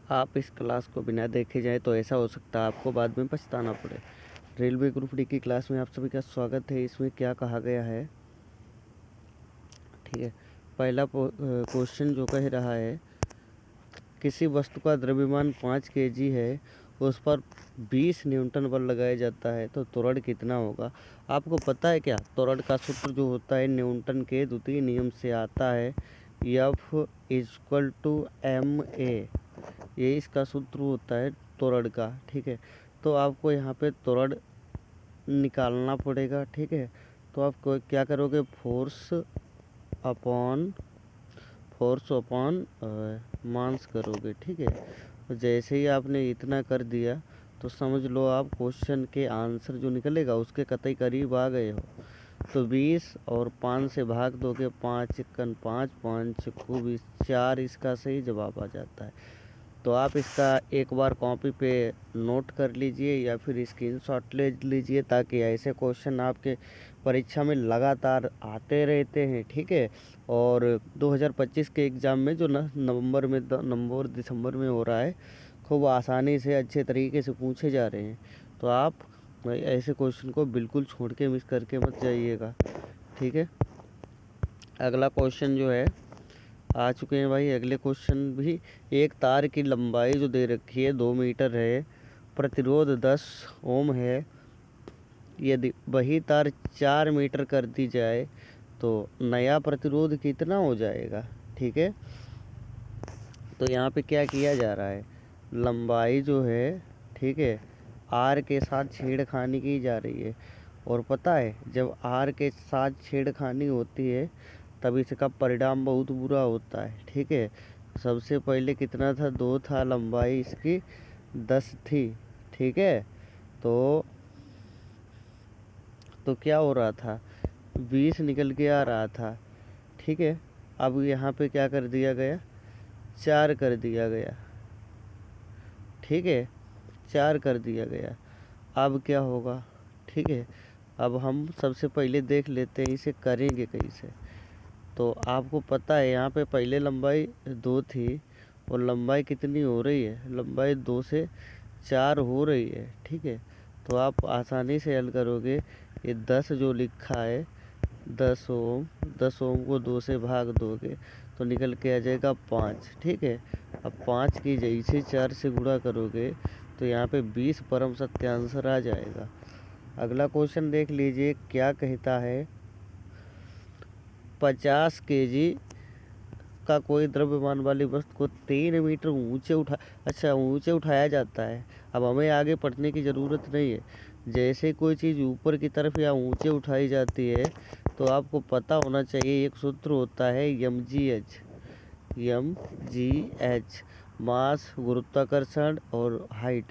आप इस क्लास को बिना देखे जाएं तो ऐसा हो सकता है आपको बाद में पछताना पड़े। रेलवे ग्रुप डी की क्लास में आप सभी का स्वागत है। इसमें क्या कहा गया है, ठीक है। पहला क्वेश्चन जो कह रहा है, किसी वस्तु का द्रव्यमान 5 kg है, उस पर 20 न्यूटन बल लगाया जाता है, तो त्वरण कितना होगा। आपको पता है क्या, त्वरण का सूत्र जो होता है न्यूटन के द्वितीय नियम से आता है, F = ma। ये इसका सूत्र होता है त्वरण का, ठीक है। तो आपको यहाँ पे त्वरण निकालना पड़ेगा, ठीक है। तो आप क्या करोगे, अपॉन मास करोगे, ठीक है। तो जैसे ही आपने इतना कर दिया तो समझ लो आप क्वेश्चन के आंसर जो निकलेगा उसके कतई करीब आ गए हो। तो 20 और 5 से भाग दोगे, 5 × 5 5 खूब 4 इसका सही जवाब आ जाता है। तो आप इसका एक बार कॉपी पे नोट कर लीजिए या फिर स्क्रीनशॉट ले लीजिए, ताकि ऐसे क्वेश्चन आपके परीक्षा में लगातार आते रहते हैं, ठीक है। और 2025 के एग्ज़ाम में जो नवंबर दिसंबर में हो रहा है, खूब आसानी से अच्छे तरीके से पूछे जा रहे हैं। तो आप ऐसे क्वेश्चन को बिल्कुल छोड़ के मिस करके मत जाइएगा, ठीक है। अगला क्वेश्चन जो है आ चुके हैं भाई। अगले क्वेश्चन भी, एक तार की लंबाई जो दे रखी है 2 मीटर है, प्रतिरोध 10 ओम है, यदि वही तार 4 मीटर कर दी जाए तो नया प्रतिरोध कितना हो जाएगा, ठीक है। तो यहाँ पे क्या किया जा रहा है, लंबाई जो है, ठीक है, आर के साथ छेड़खानी की जा रही है। और पता है, जब आर के साथ छेड़खानी होती है तब इसका परिणाम बहुत बुरा होता है, ठीक है। सबसे पहले कितना था, 2 था, लंबाई इसकी 10 थी, ठीक है। तो क्या हो रहा था, 20 निकल के आ रहा था, ठीक है। अब यहाँ पे क्या कर दिया गया, 4 कर दिया गया, ठीक है, 4 कर दिया गया। अब क्या होगा, ठीक है। अब हम सबसे पहले देख लेते हैं इसे करेंगे कैसे। तो आपको पता है यहाँ पे पहले लंबाई 2 थी और लंबाई कितनी हो रही है, लंबाई 2 से 4 हो रही है, ठीक है। तो आप आसानी से हल करोगे। ये 10 जो लिखा है, 10 ओम को 2 से भाग दोगे तो निकल के आ जाएगा 5, ठीक है। अब 5 की जैसे 4 से गुणा करोगे तो यहाँ पे 20 परम सत्य आंसर आ जाएगा। अगला क्वेश्चन देख लीजिए क्या कहता है, 50 kg का कोई द्रव्यमान वाली वस्तु को 3 मीटर ऊंचे उठाया जाता है। अब हमें आगे पढ़ने की ज़रूरत नहीं है। जैसे कोई चीज़ ऊपर की तरफ या ऊंचे उठाई जाती है तो आपको पता होना चाहिए, एक सूत्र होता है mgh, मास, गुरुत्वाकर्षण और हाइट।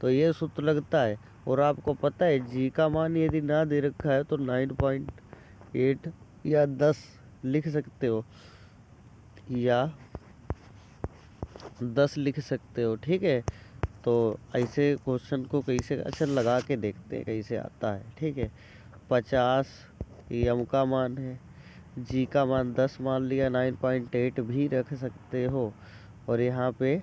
तो ये सूत्र लगता है। और आपको पता है जी का मान यदि ना दे रखा है तो 9.8 या 10 लिख सकते हो, या 10 लिख सकते हो, ठीक है। तो ऐसे क्वेश्चन को कैसे अच्छा लगा के देखते हैं कैसे आता है, ठीक है। 50 यम का मान है, जी का मान 10 मान लिया, 9.8 भी रख सकते हो। और यहाँ पे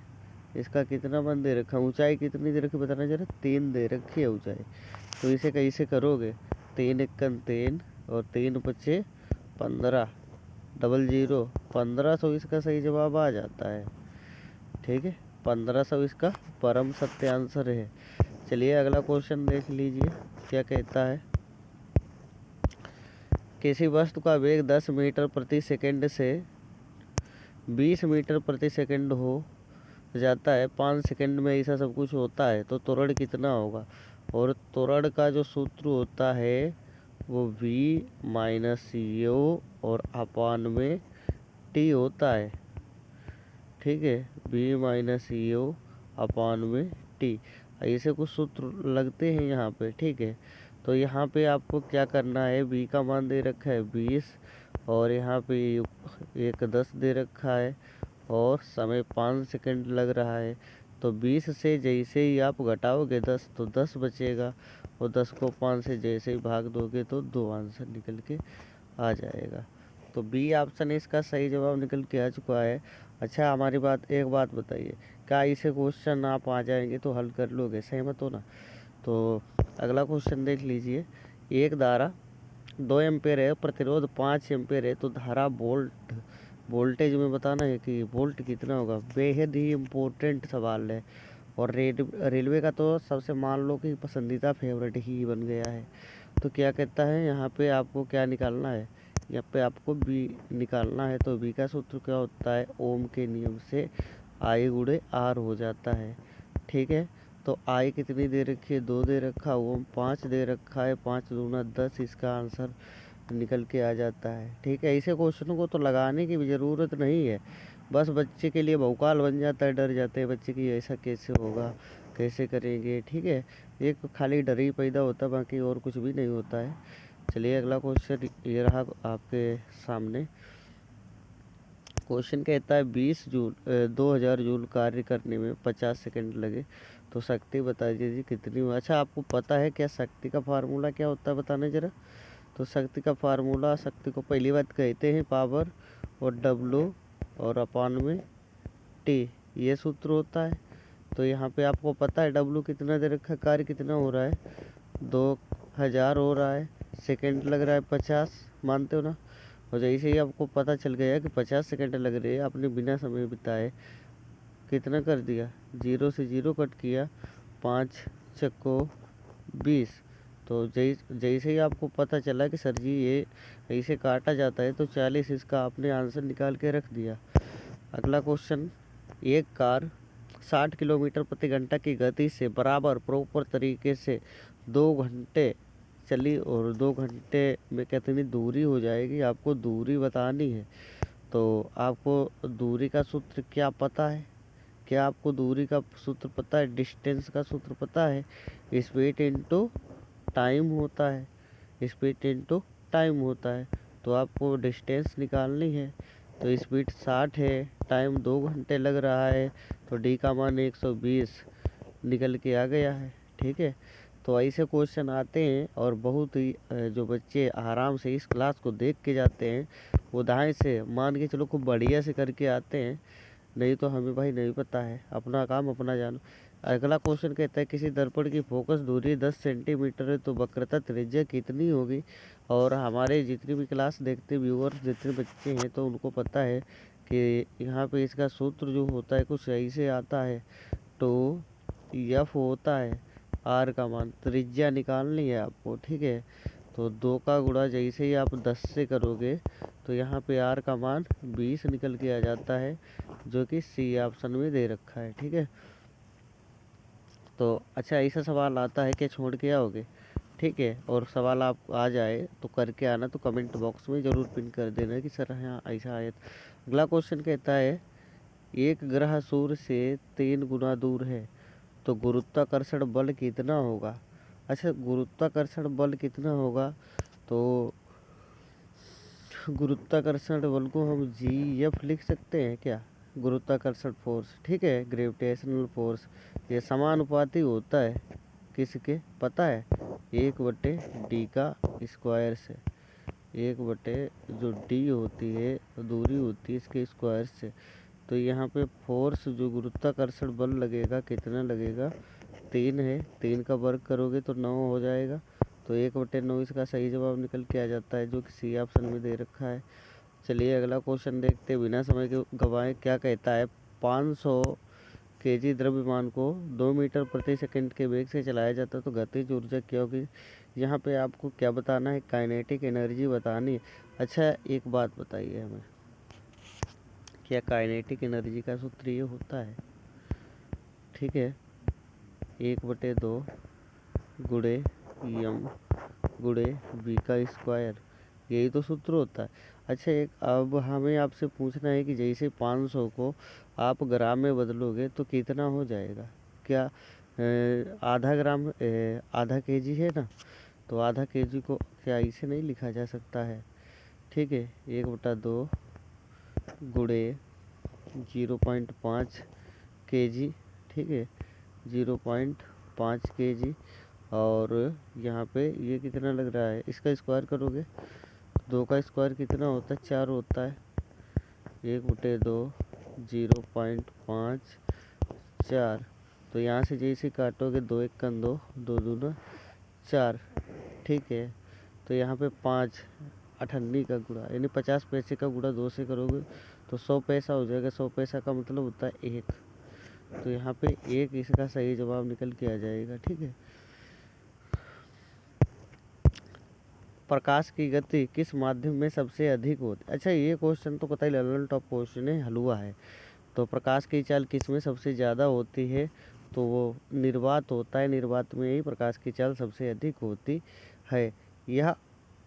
इसका कितना मान दे रखा, ऊंचाई कितनी दे रखी बताना जरा, 3 दे रखी है ऊंचाई। तो इसे कैसे करोगे, 3 × 3 और 3 × 5 15, 00 1500 इसका सही जवाब आ जाता है, ठीक है। 1500 इसका परम सत्य आंसर है। चलिए अगला क्वेश्चन देख लीजिए क्या कहता है, किसी वस्तु का वेग 10 मीटर प्रति सेकंड से 20 मीटर प्रति सेकंड हो जाता है, 5 सेकंड में ऐसा सब कुछ होता है, तो त्वरण कितना होगा। और त्वरण का जो सूत्र होता है वो v - u और अपान में t होता है, ठीक है। v - u अपान में t, ऐसे कुछ सूत्र लगते हैं यहाँ पे, ठीक है। तो यहाँ पे आपको क्या करना है, v का मान दे रखा है 20 और यहाँ पे एक 10 दे रखा है और समय 5 सेकंड लग रहा है। तो 20 से जैसे ही आप घटाओगे 10 तो 10 बचेगा, और 10 को 5 से जैसे ही भाग दोगे तो 2 आंसर निकल के आ जाएगा। तो बी ऑप्शन इसका सही जवाब निकल के आ चुका है। अच्छा, एक बात बताइए, क्या ऐसे क्वेश्चन आप आ जाएंगे तो हल कर लोगे, सहमत हो ना। तो अगला क्वेश्चन देख लीजिए। एक धारा 2 एम्पेयर है, प्रतिरोध 5 एम्पेयर है, तो धारा वोल्टेज में बताना है कि वोल्ट कितना होगा। बेहद ही इम्पोर्टेंट सवाल है, और रेलवे का तो सबसे मान लो कि पसंदीदा फेवरेट ही बन गया है। तो क्या कहता है यहाँ पे आपको क्या निकालना है, यहाँ पे आपको बी निकालना है। तो बी का सूत्र क्या होता है, ओम के नियम से आई गुणे आर हो जाता है। ठीक है, तो आई कितनी दे रखी है, 2 दे रखा, ओम 5 दे रखा है, 5 दूना 10, इसका आंसर निकल के आ जाता है। ठीक है, ऐसे क्वेश्चनों को तो लगाने की भी ज़रूरत नहीं है, बस बच्चे के लिए भौकाल बन जाता है, डर जाते हैं बच्चे की ऐसा कैसे होगा, कैसे करेंगे। ठीक है, एक खाली डर ही पैदा होता है, बाकी और कुछ भी नहीं होता है। चलिए अगला क्वेश्चन ये रहा आपके सामने। क्वेश्चन कहता है 2000 जूल कार्य करने में 50 सेकंड लगे, तो शक्ति बता दीजिए कितनी हो। अच्छा, आपको पता है क्या शक्ति का फार्मूला क्या होता है, बताना जरा। तो शक्ति का फार्मूला, शक्ति को पहली बात कहते हैं पावर, और डब्लू और अपान में टी, ये सूत्र होता है। तो यहाँ पे आपको पता है डब्लू कितना दे रखा है, कार्य कितना हो रहा है, 2000 हो रहा है, सेकंड लग रहा है 50, मानते हो ना। और जैसे ही आपको पता चल गया कि 50 सेकंड लग रहे हैं, आपने बिना समय बिताए कितना कर दिया, 0 से 0 कट किया, 5 चक्को 20। तो जैसे ही आपको पता चला कि सर जी ये ऐसे काटा जाता है, तो 40, इसका आपने आंसर निकाल के रख दिया। अगला क्वेश्चन, एक कार 60 किलोमीटर प्रति घंटा की गति से बराबर प्रॉपर तरीके से 2 घंटे चली, और 2 घंटे में कितनी दूरी हो जाएगी, आपको दूरी बतानी है। तो आपको दूरी का सूत्र क्या पता है, क्या आपको दूरी का सूत्र पता है, डिस्टेंस का सूत्र पता है, स्पीड इनटू टाइम होता है, स्पीड इनटू टाइम होता है। तो आपको डिस्टेंस निकालनी है। तो स्पीड 60 है, टाइम 2 घंटे लग रहा है, तो डी का मान 120 निकल के आ गया है। ठीक है, तो ऐसे क्वेश्चन आते हैं, और बहुत ही जो बच्चे आराम से इस क्लास को देख के जाते हैं, वो दाएँ से मान के चलो खूब बढ़िया से करके आते हैं। नहीं तो हमें भाई नहीं पता है, अपना काम अपना जानो। अगला क्वेश्चन कहता है किसी दर्पण की फोकस दूरी 10 सेंटीमीटर है, तो वक्रता त्रिज्या कितनी होगी। और हमारे जितनी भी क्लास देखते व्यूअर्स जितने बच्चे हैं, तो उनको पता है कि यहाँ पे इसका सूत्र जो होता है कुछ ऐसे आता है। तो एफ होता है आर का मान, त्रिज्या निकालनी है आपको। ठीक है, तो 2 का गुणा जैसे ही आप 10 से करोगे, तो यहाँ पे आर का मान 20 निकल के आ जाता है, जो कि सी ऑप्शन में दे रखा है। ठीक है, तो अच्छा ऐसा सवाल आता है कि छोड़ के आओगे। ठीक है, और सवाल आप आ जाए तो करके आना, तो कमेंट बॉक्स में ज़रूर पिन कर देना कि सर हाँ ऐसा आया। अगला क्वेश्चन कहता है एक ग्रह सूर्य से 3 गुना दूर है, तो गुरुत्वाकर्षण बल कितना होगा। अच्छा, गुरुत्वाकर्षण बल कितना होगा, तो गुरुत्वाकर्षण बल को हम जी एफ लिख सकते हैं क्या, गुरुत्वाकर्षण फोर्स। ठीक है, ग्रेविटेशनल फोर्स, ये समानुपाती होता है किसके, पता है, 1/d का स्क्वायर से, 1/ जो d होती है दूरी होती है इसके स्क्वायर से। तो यहाँ पे फोर्स जो गुरुत्वाकर्षण बल लगेगा कितना लगेगा, 3 है, 3 का वर्ग करोगे तो 9 हो जाएगा। तो 1/9 इसका सही जवाब निकल के आ जाता है, जो कि सी ऑप्शन में दे रखा है। चलिए अगला क्वेश्चन देखते हैं बिना समय के गवाए। क्या कहता है 500 केजी द्रव्यमान को 2 मीटर प्रति सेकंड के वेग से चलाया जाता है, तो गतिज ऊर्जा क्या होगी। यहाँ पे आपको क्या बताना है, काइनेटिक एनर्जी बतानी है। अच्छा, एक बात बताइए हमें, क्या काइनेटिक एनर्जी का सूत्र ये होता है। ठीक है, 1/2 गुणे यम गुणे वी का स्क्वायर, यही तो सूत्र होता है। अच्छा, एक अब हमें आपसे पूछना है कि जैसे 500 को आप ग्राम में बदलोगे तो कितना हो जाएगा, क्या आधा ग्राम आधा केजी है ना, तो आधा केजी को क्या ऐसे नहीं लिखा जा सकता है। ठीक है, 1/2 गुणे 0.5 केजी। ठीक है, 0.5 केजी, और यहाँ पे ये कितना लग रहा है, इसका स्क्वायर करोगे, 2 का स्क्वायर कितना होता है, 4 होता है, 1/2 0.5 4। तो यहाँ से जैसे काटोगे 2 1 का 2, 2 दूना 4, ठीक है। तो यहाँ पे 5 अठन्नी का गुणा, यानी 50 पैसे का गुणा 2 से करोगे तो 100 पैसा हो जाएगा। 100 पैसा का मतलब होता है 1। तो यहाँ पे 1 इसका सही जवाब निकल के आ जाएगा, ठीक है। प्रकाश की गति किस माध्यम में सबसे अधिक होती है? अच्छा, ये क्वेश्चन तो पता ही ललन टॉप क्वेश्चन है, हलवा है। तो प्रकाश की चाल किस में सबसे ज़्यादा होती है? तो वो निर्वात होता है। निर्वात में ही प्रकाश की चाल सबसे अधिक होती है। यह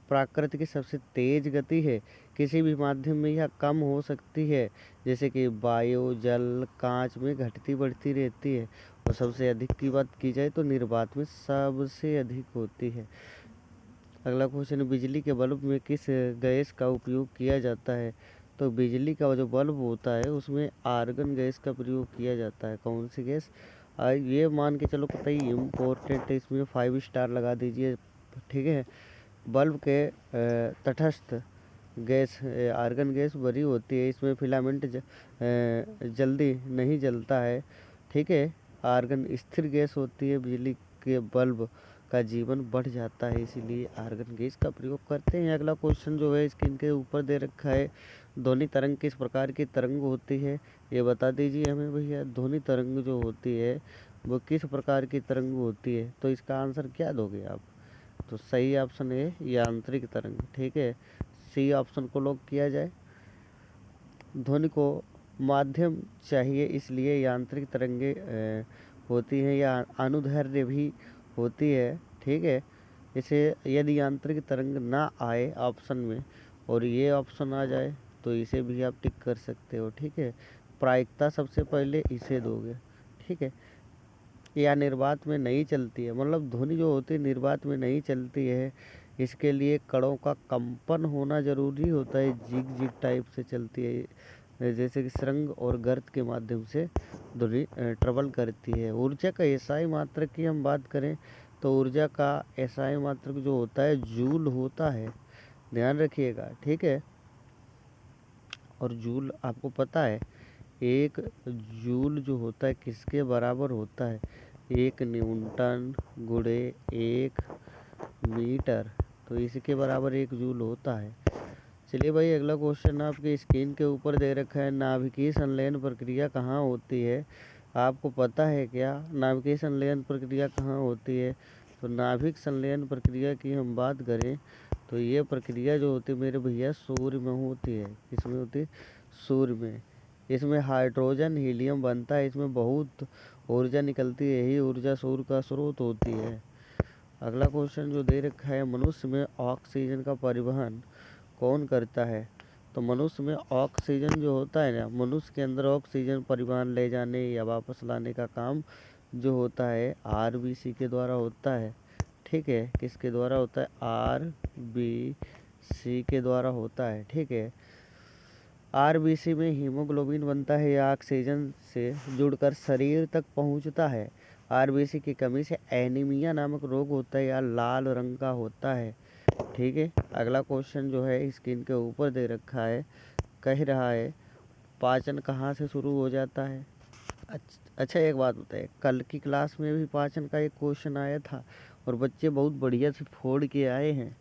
प्रकृति की सबसे तेज गति है। किसी भी माध्यम में यह कम हो सकती है, जैसे कि वायु, जल, कांच में घटती बढ़ती रहती है। और सबसे अधिक की बात की जाए तो निर्वात में सबसे अधिक होती है। अगला क्वेश्चन, बिजली के बल्ब में किस गैस का उपयोग किया जाता है? तो बिजली का जो बल्ब होता है उसमें आर्गन गैस का प्रयोग किया जाता है। कौन सी गैस? ये मान के चलो कतई इम्पोर्टेंट है, इसमें 5 स्टार लगा दीजिए, ठीक है। बल्ब के तटस्थ गैस आर्गन गैस भरी होती है। इसमें फिलामेंट जल्दी नहीं जलता है, ठीक है। आर्गन स्थिर गैस होती है। बिजली के बल्ब का जीवन बढ़ जाता है, इसीलिए आर्गन गैस का प्रयोग करते हैं। अगला क्वेश्चन जो है स्क्रीन के ऊपर दे रखा है, ध्वनि तरंग किस प्रकार की तरंग होती है? ये बता दीजिए हमें भैया। ध्वनि तरंग जो होती है वो किस प्रकार की तरंग होती है? तो इसका आंसर क्या दोगे आप? तो सही ऑप्शन है यांत्रिक तरंग, ठीक है। सी ऑप्शन को लॉक किया जाए। ध्वनि को माध्यम चाहिए, इसलिए यांत्रिक तरंगे होती हैं या अनुदैर्ध्य भी होती है, ठीक है। इसे यदि यांत्रिक तरंग ना आए ऑप्शन में और ये ऑप्शन आ जाए तो इसे भी आप टिक कर सकते हो, ठीक है। प्रायिकता सबसे पहले इसे दोगे, ठीक है। या निर्वात में नहीं चलती है, मतलब ध्वनि जो होती है निर्वात में नहीं चलती है, इसके लिए कणों का कंपन होना जरूरी होता है। जिग जिग टाइप से चलती है, जैसे कि सुरंग और गर्त के माध्यम से ध्वनि ट्रेवल करती है। ऊर्जा का एसआई मात्रक की हम बात करें तो ऊर्जा का एसआई मात्रक जो होता है जूल होता है, ध्यान रखिएगा, ठीक है। और जूल आपको पता है, एक जूल जो होता है किसके बराबर होता है? 1 न्यूटन गुणे 1 मीटर। तो इसके बराबर 1 जूल होता है। चलिए भाई, अगला क्वेश्चन आपके स्क्रीन के ऊपर दे रखा है, नाभिकीय संलयन प्रक्रिया कहाँ होती है? आपको पता है क्या नाभिकीय संलयन प्रक्रिया कहाँ होती है? तो नाभिक संलयन प्रक्रिया की हम बात करें तो ये प्रक्रिया जो होती है मेरे भैया सूर्य में होती है। किसमें होती है? सूर्य में। इसमें हाइड्रोजन हीलियम बनता है, इसमें बहुत ऊर्जा निकलती है, यही ऊर्जा सूर्य का स्रोत होती है। अगला क्वेश्चन जो दे रखा है, मनुष्य में ऑक्सीजन का परिवहन कौन करता है? तो मनुष्य में ऑक्सीजन जो होता है ना, मनुष्य के अंदर ऑक्सीजन परिवहन ले जाने या वापस लाने का काम जो होता है आरबीसी के द्वारा होता है, ठीक है। किसके द्वारा होता है? आरबीसी के द्वारा होता है, ठीक है। आरबीसी में हीमोग्लोबिन बनता है या ऑक्सीजन से जुड़कर शरीर तक पहुंचता है। आरबीसी की कमी से एनीमिया नामक रोग होता है या लाल रंग का होता है, ठीक है। अगला क्वेश्चन जो है स्क्रीन के ऊपर दे रखा है, कह रहा है पाचन कहाँ से शुरू हो जाता है? अच्छा, एक बात बताइए, कल की क्लास में भी पाचन का एक क्वेश्चन आया था और बच्चे बहुत बढ़िया से फोड़ के आए हैं,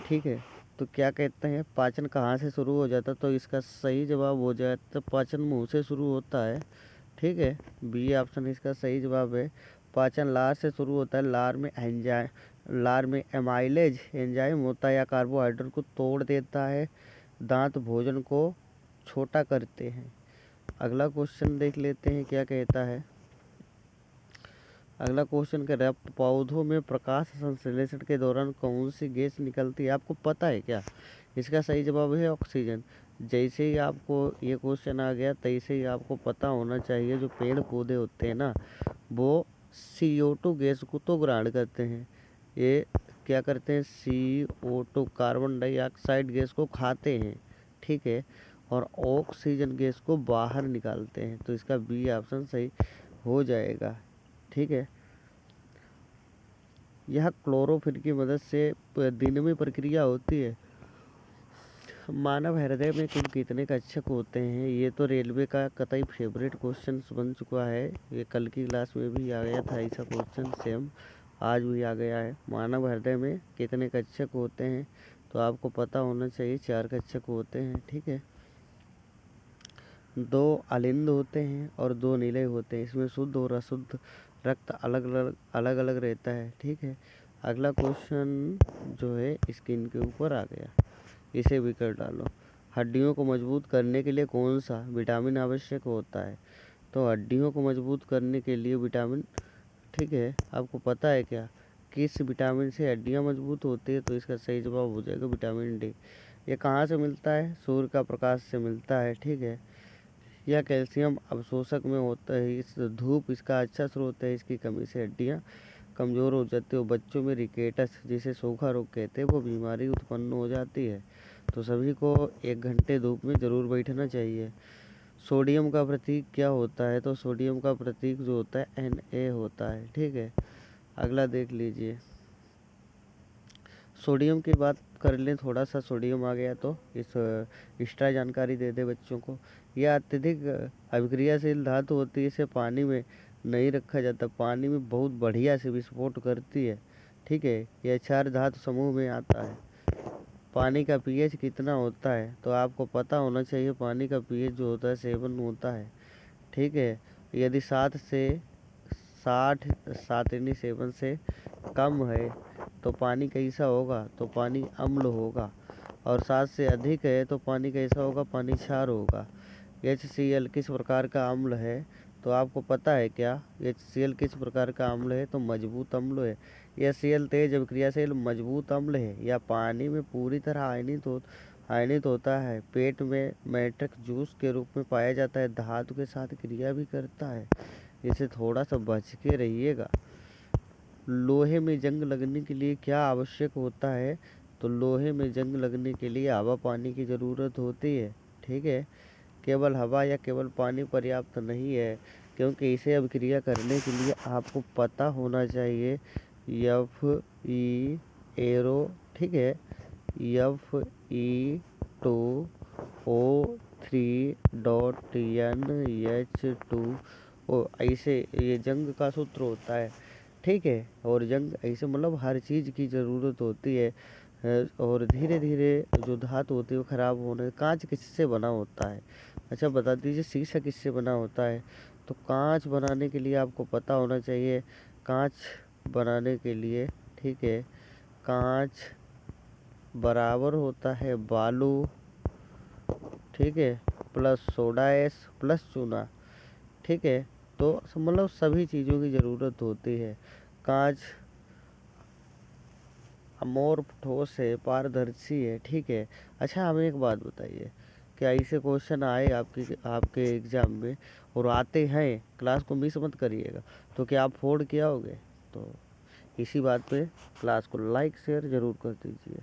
ठीक है। तो क्या कहते हैं पाचन कहाँ से शुरू हो जाता है? तो इसका सही जवाब हो जाए तो पाचन मुंह से शुरू होता है, ठीक है। बी ऑप्शन इसका सही जवाब है। पाचन लार से शुरू होता है। लार में एमाइलेज एंजाइम होता है या कार्बोहाइड्रेट को तोड़ देता है। दांत भोजन को छोटा करते हैं। अगला क्वेश्चन देख लेते हैं क्या कहता है। अगला क्वेश्चन कह रहा है पौधों में प्रकाश संश्लेषण के दौरान कौन सी गैस निकलती है? आपको पता है क्या? इसका सही जवाब है ऑक्सीजन। जैसे ही आपको ये क्वेश्चन आ गया तैसे ही आपको पता होना चाहिए, जो पेड़ पौधे होते हैं ना वो CO2 गैस को तो ग्रहण करते हैं। ये क्या करते हैं? CO2 कार्बन डाइऑक्साइड गैस को खाते हैं, ठीक है। और ऑक्सीजन गैस को बाहर निकालते हैं। तो इसका बी ऑप्शन सही हो जाएगा, ठीक है। यह क्लोरोफिल की मदद से दिन में प्रक्रिया होती है। मानव हृदय में कुल कितने कक्षक होते हैं? ये तो रेलवे का कतई फेवरेट क्वेश्चन बन चुका है। ये कल की क्लास में भी आ गया था ऐसा क्वेश्चन, सेम आज भी आ गया है। मानव हृदय में कितने कक्षक होते हैं? तो आपको पता होना चाहिए 4 कक्षक होते हैं, ठीक है। 2 अलिंद होते हैं और 2 निलय होते हैं। इसमें शुद्ध और अशुद्ध रक्त अलग अलग रहता है, ठीक है। अगला क्वेश्चन जो है स्क्रीन के ऊपर आ गया, इसे भी कर डालो। हड्डियों को मजबूत करने के लिए कौन सा विटामिन आवश्यक होता है? तो हड्डियों को मजबूत करने के लिए विटामिन, ठीक है, आपको पता है क्या किस विटामिन से हड्डियाँ मजबूत होती है? तो इसका सही जवाब हो जाएगा विटामिन डी। ये कहाँ से मिलता है? सूर्य का प्रकाश से मिलता है, ठीक है। यह कैल्शियम अवशोषक में होता है। इस धूप इसका अच्छा स्रोत है। इसकी कमी से हड्डियाँ कमज़ोर हो जाती है और बच्चों में रिकेटस, जिसे सूखा रोग कहते हैं, वो बीमारी उत्पन्न हो जाती है। तो सभी को 1 घंटे धूप में ज़रूर बैठना चाहिए। सोडियम का प्रतीक क्या होता है? तो सोडियम का प्रतीक जो होता है Na होता है, ठीक है। अगला देख लीजिए, सोडियम की बात कर लें, थोड़ा सा सोडियम आ गया तो इस एक्स्ट्रा जानकारी दे दे बच्चों को। यह अत्यधिक अभिक्रियाशील धातु होती है। इसे पानी में नहीं रखा जाता, पानी में बहुत बढ़िया से विस्फोट करती है, ठीक है। यह 4 धातु समूह में आता है। पानी का पीएच कितना होता है? तो आपको पता होना चाहिए पानी का पीएच जो होता है 7 होता है, ठीक है। यदि 7 से 60 7 यानी 7 से कम है तो पानी कैसा होगा? तो पानी अम्ल होगा। और 7 से अधिक है तो पानी कैसा होगा? पानी क्षार होगा। HCl किस प्रकार का अम्ल है? तो आपको पता है क्या HCl किस प्रकार का अम्ल है? तो मजबूत अम्ल है। HCl तेज अभिक्रियाशील मजबूत अम्ल है। या पानी में पूरी तरह आयनित होता है। पेट में मैट्रिक जूस के रूप में पाया जाता है। धातु के साथ क्रिया भी करता है। इसे थोड़ा सा बच के रहिएगा। लोहे में जंग लगने के लिए क्या आवश्यक होता है? तो लोहे में जंग लगने के लिए हवा पानी की ज़रूरत होती है, ठीक है। केवल हवा या केवल पानी पर्याप्त नहीं है, क्योंकि इसे अभिक्रिया करने के लिए आपको पता होना चाहिए Fe एरो, ठीक है, Fe2O3.NH2O, ऐसे ये जंग का सूत्र होता है, ठीक है। और जंग ऐसे मतलब हर चीज़ की ज़रूरत होती है। और धीरे धीरे जो धातु होती है वो ख़राब होने। कांच किससे बना होता है? अच्छा बता दीजिए, शीशा किससे बना होता है? तो कांच बनाने के लिए आपको पता होना चाहिए, कांच बनाने के लिए, ठीक है, कांच बराबर होता है बालू, ठीक है, प्लस सोडा ऐश प्लस चूना, ठीक है। तो मतलब सभी चीज़ों की ज़रूरत होती है। कांच अमोर्फ ठोस है, पारदर्शी है, ठीक है। अच्छा हमें एक बात बताइए, क्या ऐसे क्वेश्चन आए आपके एग्ज़ाम में और आते हैं, क्लास को मिस मत करिएगा, तो क्या आप फोड़ किया होगे? तो इसी बात पे क्लास को लाइक शेयर ज़रूर कर दीजिए।